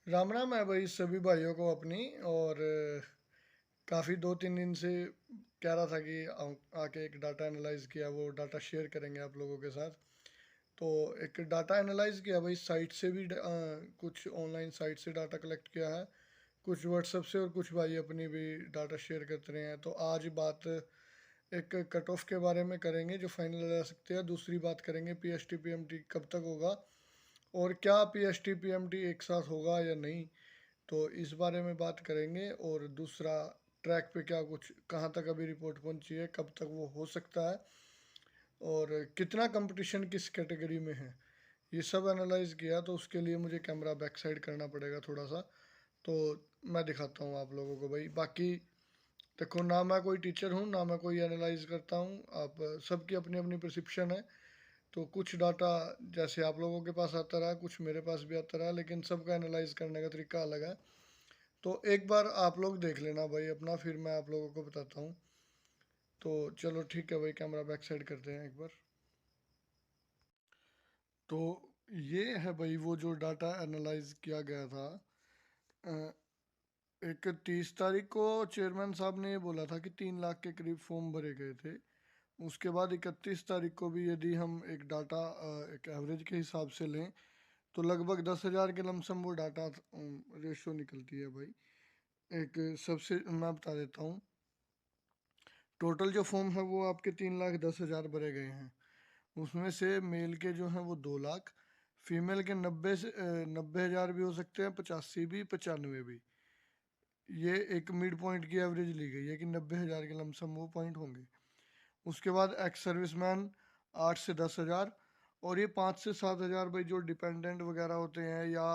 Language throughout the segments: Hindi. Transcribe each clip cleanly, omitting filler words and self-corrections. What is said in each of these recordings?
राम राम है भाई सभी भाइयों को अपनी। और काफ़ी 2-3 दिन से कह रहा था कि आके एक डाटा एनालाइज किया, वो डाटा शेयर करेंगे आप लोगों के साथ। तो एक डाटा एनालाइज किया भाई, साइट से भी कुछ ऑनलाइन साइट से डाटा कलेक्ट किया है, कुछ व्हाट्सएप से, और कुछ भाई अपनी भी डाटा शेयर करते रहे हैं। तो आज बात एक कट ऑफ के बारे में करेंगे जो फाइनल रह सकते हैं। दूसरी बात करेंगे पीएसटी पीएमटी कब तक होगा, और क्या पीएसटी पीएमटी एक साथ होगा या नहीं। तो इस बारे में बात करेंगे। और दूसरा, ट्रैक पे क्या कुछ, कहाँ तक अभी रिपोर्ट पहुंची है, कब तक वो हो सकता है, और कितना कंपटीशन किस कैटेगरी में है, ये सब एनालाइज किया। तो उसके लिए मुझे कैमरा बैक साइड करना पड़ेगा थोड़ा सा। तो मैं दिखाता हूँ आप लोगों को भाई। बाकी देखो, ना मैं कोई टीचर हूँ ना मैं कोई एनालाइज करता हूँ, आप सबकी अपनी अपनी परसेप्शन है। तो कुछ डाटा जैसे आप लोगों के पास आता रहा, कुछ मेरे पास भी आता रहा, लेकिन सबका एनालाइज करने का तरीका अलग है। तो एक बार आप लोग देख लेना भाई अपना, फिर मैं आप लोगों को बताता हूँ। तो चलो ठीक है भाई, कैमरा बैक साइड करते हैं एक बार। तो ये है भाई वो जो डाटा एनालाइज किया गया था। अ, एक 30 तारीख को चेयरमैन साहब ने ये बोला था कि 3 लाख के करीब फॉर्म भरे गए थे। उसके बाद 31 तारीख को भी यदि हम एक डाटा एक एवरेज के हिसाब से लें तो लगभग 10,000 के लमसम वो डाटा रेशो निकलती है भाई। एक सबसे मैं बता देता हूँ, टोटल जो फॉर्म है वो आपके 3,10,000 भरे गए हैं। उसमें से मेल के जो हैं वो 2 लाख, फीमेल के 90,000 भी हो सकते हैं, 85 भी, 95 भी। ये एक मिड पॉइंट की एवरेज ली गई है कि 90,000 के लमसम वो पॉइंट होंगे। उसके बाद एक्स सर्विसमैन 8 से 10,000, और ये 5 से 7,000 भाई जो डिपेंडेंट वगैरह होते हैं या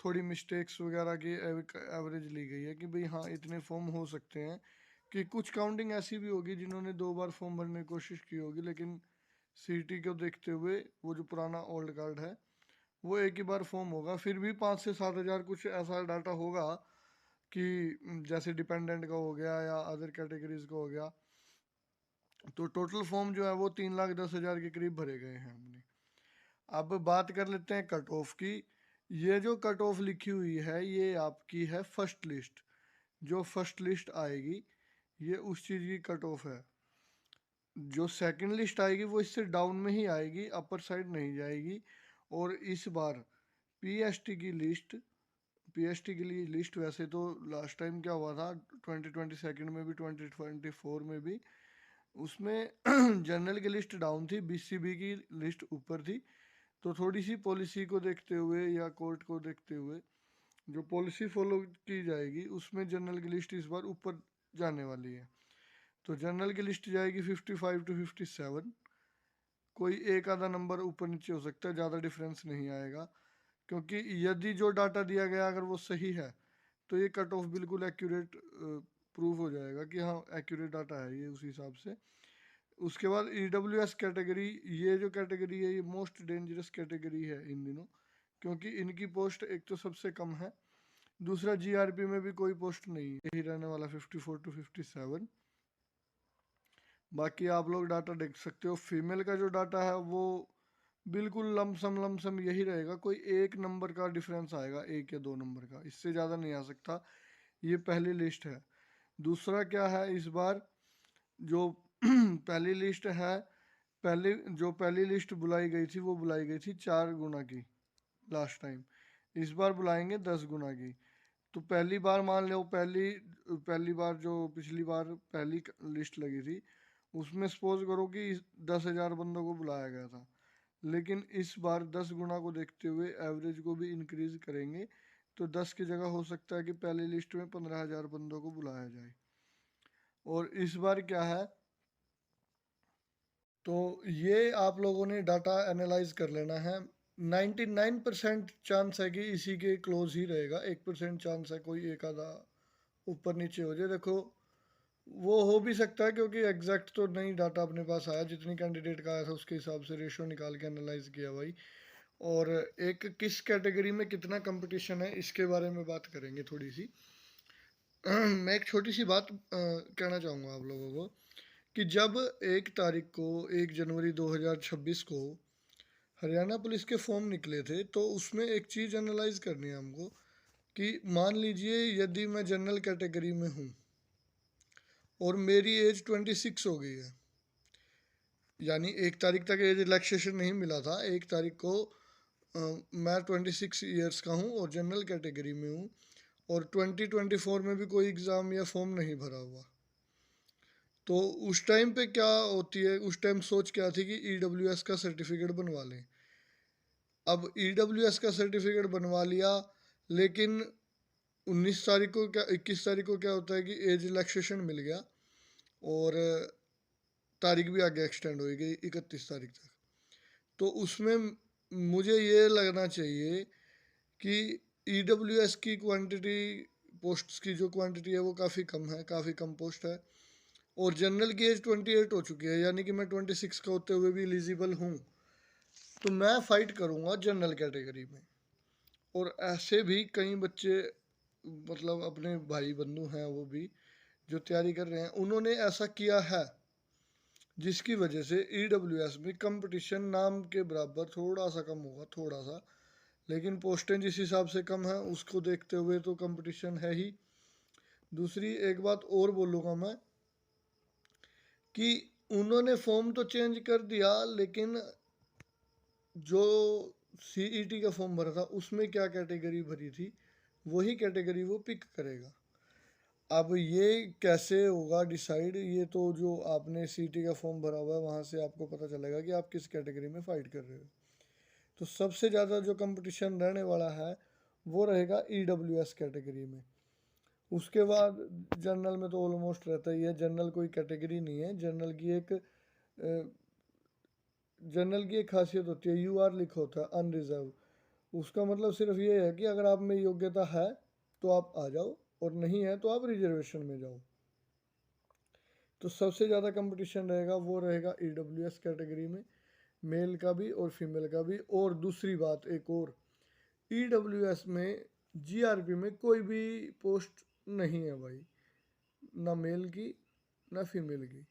थोड़ी मिस्टेक्स वगैरह की एवरेज ली गई है कि भाई हाँ इतने फॉर्म हो सकते हैं। कि कुछ काउंटिंग ऐसी भी होगी जिन्होंने 2 बार फॉर्म भरने की कोशिश की होगी, लेकिन सीटी को देखते हुए वो जो पुराना ओल्ड कार्ड है वो एक ही बार फॉर्म होगा। फिर भी 5 से 7,000 कुछ ऐसा डाटा होगा कि जैसे डिपेंडेंट का हो गया या अदर कैटेगरीज का हो गया। तो टोटल फॉर्म जो है वो 3,10,000 के करीब भरे गए हैं हमने। अब बात कर लेते हैं कट ऑफ की। ये जो कट ऑफ लिखी हुई है ये आपकी है फर्स्ट लिस्ट। जो फर्स्ट लिस्ट आएगी ये उस चीज़ की कट ऑफ है। जो सेकंड लिस्ट आएगी वो इससे डाउन में ही आएगी, अपर साइड नहीं जाएगी। और इस बार पीएसटी की लिस्ट, पीएसटी के लिए लिस्ट वैसे तो लास्ट टाइम क्या हुआ था 2022 में भी 2024 में भी, उसमें जनरल की लिस्ट डाउन थी, बीसीबी की लिस्ट ऊपर थी। तो थोड़ी सी पॉलिसी को देखते हुए या कोर्ट को देखते हुए जो पॉलिसी फॉलो की जाएगी उसमें जनरल की लिस्ट इस बार ऊपर जाने वाली है। तो जनरल की लिस्ट जाएगी 55 to 57। कोई एक आधा नंबर ऊपर नीचे हो सकता है, ज़्यादा डिफरेंस नहीं आएगा। क्योंकि यदि जो डाटा दिया गया अगर वो सही है तो ये कट ऑफ बिल्कुल एक्यूरेट प्रूव हो जाएगा कि हाँ एक्यूरेट डाटा है ये उस हिसाब से। उसके बाद EWS कैटेगरी, ये जो कैटेगरी है ये मोस्ट डेंजरस कैटेगरी है इन दिनों, क्योंकि इनकी पोस्ट एक तो सबसे कम है, दूसरा जीआरपी में भी कोई पोस्ट नहीं है, यही रहने वाला 54 to 57। बाकी आप लोग डाटा देख सकते हो। फीमेल का जो डाटा है वो बिल्कुल लमसम यही रहेगा, कोई एक नंबर का डिफरेंस आएगा, 1 या 2 नंबर का, इससे ज़्यादा नहीं आ सकता। ये पहली लिस्ट है। दूसरा क्या है, इस बार जो पहली लिस्ट है, पहली लिस्ट बुलाई गई थी वो बुलाई गई थी 4 गुना की लास्ट टाइम। इस बार बुलाएंगे 10 गुना की। तो पहली बार मान लो, पहली बार जो पिछली बार पहली लिस्ट लगी थी उसमें सपोज करो कि 10,000 बंदों को बुलाया गया था, लेकिन इस बार 10 गुना को देखते हुए एवरेज को भी इंक्रीज करेंगे। तो 10 की जगह हो सकता है कि पहली लिस्ट में 15,000 बंदों को बुलाया जाए। और इस बार क्या है, तो ये आप लोगों ने डाटा एनालाइज कर लेना है। 99% चांस है कि इसी के क्लोज ही रहेगा, 1% चांस है कोई एक आधा ऊपर नीचे हो जाए। देखो वो हो भी सकता है क्योंकि एग्जैक्ट तो नहीं डाटा अपने पास आया, जितनी कैंडिडेट का आया था उसके हिसाब से रेशो निकाल के एनालाइज किया भाई। और एक किस कैटेगरी में कितना कंपटीशन है इसके बारे में बात करेंगे थोड़ी सी। मैं एक छोटी सी बात कहना चाहूँगा आप लोगों को कि जब 1 तारीख को, 1 जनवरी 2026 को हरियाणा पुलिस के फॉर्म निकले थे तो उसमें एक चीज़ एनालाइज करनी है हमको कि मान लीजिए यदि मैं जनरल कैटेगरी में हूँ और मेरी एज 26 हो गई है, यानी 1 तारीख तक एज रिलैक्सेशन नहीं मिला था, 1 तारीख को मैं 26 ईयर्स का हूँ और जनरल कैटेगरी में हूँ, और 2024 में भी कोई एग्ज़ाम या फॉर्म नहीं भरा हुआ। तो उस टाइम पे क्या होती है, उस टाइम सोच क्या थी कि EWS का सर्टिफिकेट बनवा लें। अब EWS का सर्टिफिकेट बनवा लिया, लेकिन 19 तारीख को क्या, 21 तारीख को क्या होता है कि एज रिलैक्सेशन मिल गया और तारीख भी आगे एक्सटेंड हो गई 31 तारीख तक। तो उसमें मुझे ये लगना चाहिए कि EWS की क्वांटिटी, पोस्ट्स की जो क्वांटिटी है वो काफ़ी कम है, काफ़ी कम पोस्ट है, और जनरल की एज 28 हो चुकी है, यानी कि मैं 26 का होते हुए भी एलिजिबल हूँ। तो मैं फाइट करूँगा जनरल कैटेगरी में। और ऐसे भी कई बच्चे, मतलब अपने भाई बंधु हैं वो भी जो तैयारी कर रहे हैं, उन्होंने ऐसा किया है, जिसकी वजह से EWS में कंपटीशन नाम के बराबर थोड़ा सा कम होगा, थोड़ा सा, लेकिन पोस्टें जिस हिसाब से कम है उसको देखते हुए तो कंपटीशन है ही। दूसरी एक बात और बोलूँगा मैं कि उन्होंने फॉर्म तो चेंज कर दिया, लेकिन जो CET का फॉर्म भरा था उसमें क्या कैटेगरी भरी थी वही कैटेगरी वो पिक करेगा। अब ये कैसे होगा डिसाइड, ये तो जो आपने CET का फॉर्म भरा हुआ है वहाँ से आपको पता चलेगा कि आप किस कैटेगरी में फाइट कर रहे हो। तो सबसे ज़्यादा जो कंपटीशन रहने वाला है वो रहेगा EWS कैटेगरी में। उसके बाद जनरल में तो ऑलमोस्ट रहता ही है, जनरल कोई कैटेगरी नहीं है, जनरल की एक खासियत होती है, UR लिखा होता है, अनरिजर्व। उसका मतलब सिर्फ ये है कि अगर आप में योग्यता है तो आप आ जाओ, और नहीं है तो आप रिजर्वेशन में जाओ। तो सबसे ज़्यादा कंपटीशन रहेगा वो रहेगा EWS कैटेगरी में, मेल का भी और फीमेल का भी। और दूसरी बात एक और, EWS में GRP में कोई भी पोस्ट नहीं है भाई, ना मेल की ना फीमेल की।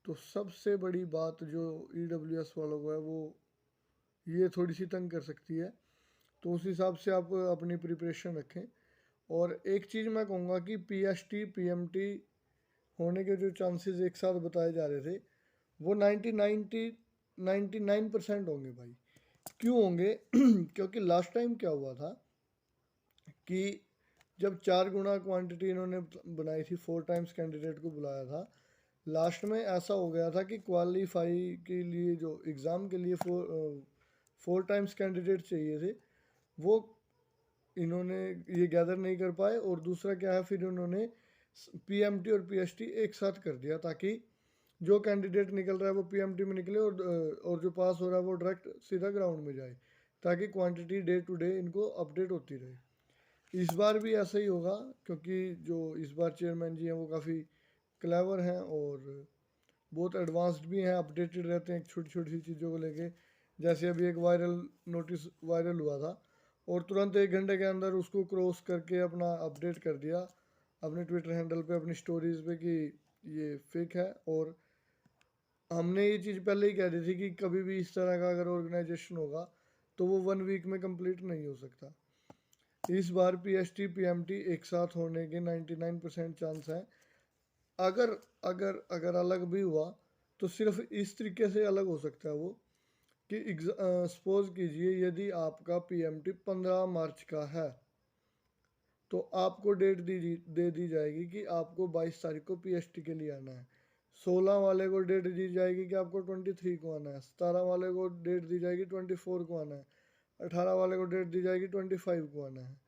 तो सबसे बड़ी बात जो EWS वालों को है वो ये थोड़ी सी तंग कर सकती है। तो उस हिसाब से आप अपनी प्रिपरेशन रखें। और एक चीज़ मैं कहूँगा कि PST PMT होने के जो चांसेस एक साथ बताए जा रहे थे वो 99% होंगे भाई। क्यों होंगे? क्योंकि लास्ट टाइम क्या हुआ था कि जब 4 गुना क्वांटिटी इन्होंने बनाई थी, 4 टाइम्स कैंडिडेट को बुलाया था, लास्ट में ऐसा हो गया था कि क्वालिफाई के लिए जो एग्ज़ाम के लिए 4 टाइम्स कैंडिडेट चाहिए थे वो इन्होंने ये गैदर नहीं कर पाए। और दूसरा क्या है, फिर उन्होंने PMT और PST एक साथ कर दिया ताकि जो कैंडिडेट निकल रहा है वो PMT में निकले और जो पास हो रहा है वो डायरेक्ट सीधा ग्राउंड में जाए, ताकि क्वांटिटी डे टू डे इनको अपडेट होती रहे। इस बार भी ऐसा ही होगा, क्योंकि जो इस बार चेयरमैन जी हैं वो काफ़ी क्लेवर हैं और बहुत एडवांस्ड भी हैं, अपडेटेड रहते हैं छोटी छोटी सी चीज़ों को लेके। जैसे अभी एक नोटिस वायरल हुआ था और तुरंत 1 घंटे के अंदर उसको क्रॉस करके अपना अपडेट कर दिया अपने ट्विटर हैंडल पे, अपनी स्टोरीज पे, कि ये फेक है। और हमने ये चीज़ पहले ही कह दी थी कि कभी भी इस तरह का अगर ऑर्गेनाइजेशन होगा तो वो 1 वीक में कंप्लीट नहीं हो सकता। इस बार PST PMT एक साथ होने के 99% चांस हैं। अगर अगर अगर अलग भी हुआ तो सिर्फ इस तरीके से अलग हो सकता है वो कि सपोज कीजिए यदि आपका PMT 15 मार्च का है तो आपको डेट दे दी जाएगी कि आपको 22 तारीख को PST के लिए आना है। 16 वाले को डेट दी जाएगी कि आपको 23 को आना है। 17 वाले को डेट दी जाएगी 24 को आना है। 18 वाले को डेट दी जाएगी 25 को आना है।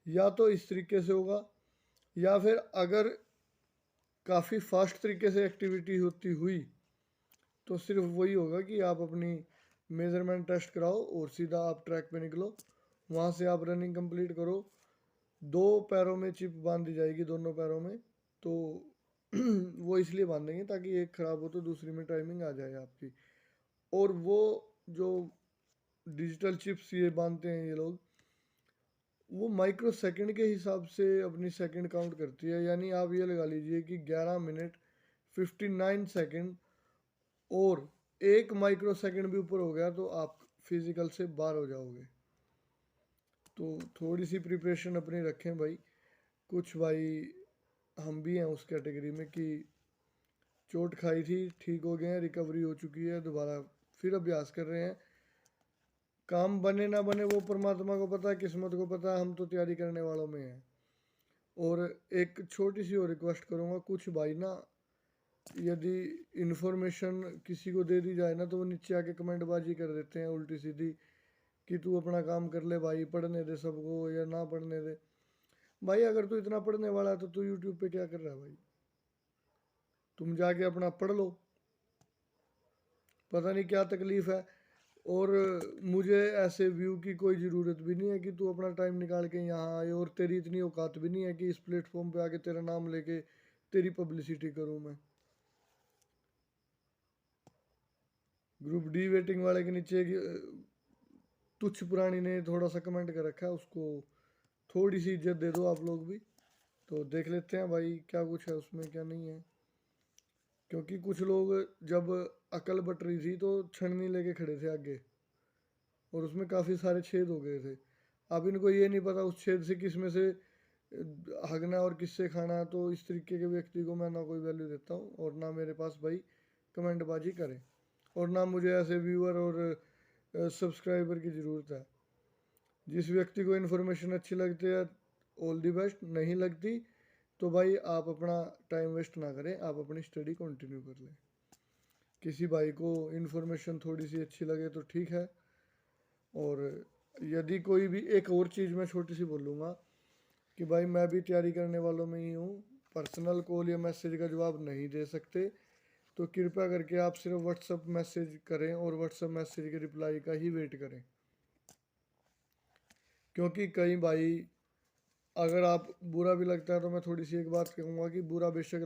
या तो इस तरीके से होगा, या फिर अगर काफ़ी फास्ट तरीके से एक्टिविटी होती हुई तो सिर्फ वही होगा कि आप अपनी मेज़रमेंट टेस्ट कराओ और सीधा आप ट्रैक पे निकलो, वहाँ से आप रनिंग कंप्लीट करो। 2 पैरों में चिप बांध दी जाएगी, दोनों पैरों में। तो वो इसलिए बांधेंगे ताकि एक ख़राब हो तो दूसरी में टाइमिंग आ जाए आपकी। और वो जो डिजिटल चिप्स ये बांधते हैं ये लोग, वो माइक्रो सेकंड के हिसाब से अपनी सेकंड काउंट करती है। यानी आप ये लगा लीजिए कि 11 मिनट 59 सेकंड और 1 माइक्रो सेकंड भी ऊपर हो गया तो आप फिजिकल से बाहर हो जाओगे। तो थोड़ी सी प्रिपरेशन अपनी रखें भाई। कुछ भाई हम भी हैं उस कैटेगरी में कि चोट खाई थी, ठीक हो गए हैं, रिकवरी हो चुकी है, दोबारा फिर अभ्यास कर रहे हैं। काम बने ना बने वो परमात्मा को पता है, किस्मत को पता है, हम तो तैयारी करने वालों में हैं। और एक छोटी सी और रिक्वेस्ट करूँगा, कुछ भाई ना यदि इन्फॉर्मेशन किसी को दे दी जाए ना तो वो नीचे आके कमेंटबाजी कर देते हैं उल्टी सीधी कि तू अपना काम कर ले भाई, पढ़ने दे सबको या ना पढ़ने दे। भाई अगर तू इतना पढ़ने वाला है तो तू यूट्यूब पे क्या कर रहा है भाई? तुम जाके अपना पढ़ लो, पता नहीं क्या तकलीफ है। और मुझे ऐसे व्यू की कोई ज़रूरत भी नहीं है कि तू अपना टाइम निकाल के यहाँ आए, और तेरी इतनी औकात भी नहीं है कि इस प्लेटफॉर्म पे आके तेरा नाम लेके तेरी पब्लिसिटी करूँ मैं। ग्रुप डी वेटिंग वाले के नीचे तुच्छ पुरानी ने थोड़ा सा कमेंट कर रखा है, उसको थोड़ी सी इज्जत दे दो आप लोग भी। तो देख लेते हैं भाई क्या कुछ है उसमें, क्या नहीं है। क्योंकि कुछ लोग जब अकल बट रही थी तो छन्नी लेके खड़े थे आगे, और उसमें काफ़ी सारे छेद हो गए थे। अब इनको ये नहीं पता उस छेद से किस में से हगना और किससे खाना। तो इस तरीके के व्यक्ति को मैं ना कोई वैल्यू देता हूँ, और ना मेरे पास भाई कमेंटबाजी करें, और ना मुझे ऐसे व्यूअर और सब्सक्राइबर की ज़रूरत है। जिस व्यक्ति को इन्फॉर्मेशन अच्छी लगती है, ऑल दी बेस्ट। नहीं लगती तो भाई आप अपना टाइम वेस्ट ना करें, आप अपनी स्टडी कंटिन्यू कर लें। किसी भाई को इन्फॉर्मेशन थोड़ी सी अच्छी लगे तो ठीक है। और यदि कोई भी, एक और चीज़ मैं छोटी सी बोलूँगा कि भाई मैं भी तैयारी करने वालों में ही हूँ। पर्सनल कॉल या मैसेज का जवाब नहीं दे सकते, तो कृपया करके आप सिर्फ व्हाट्सअप मैसेज करें, और व्हाट्सअप मैसेज के रिप्लाई का ही वेट करें। क्योंकि कई भाई, अगर आप बुरा भी लगता है तो मैं थोड़ी सी एक बात कहूँगा कि बुरा बेशक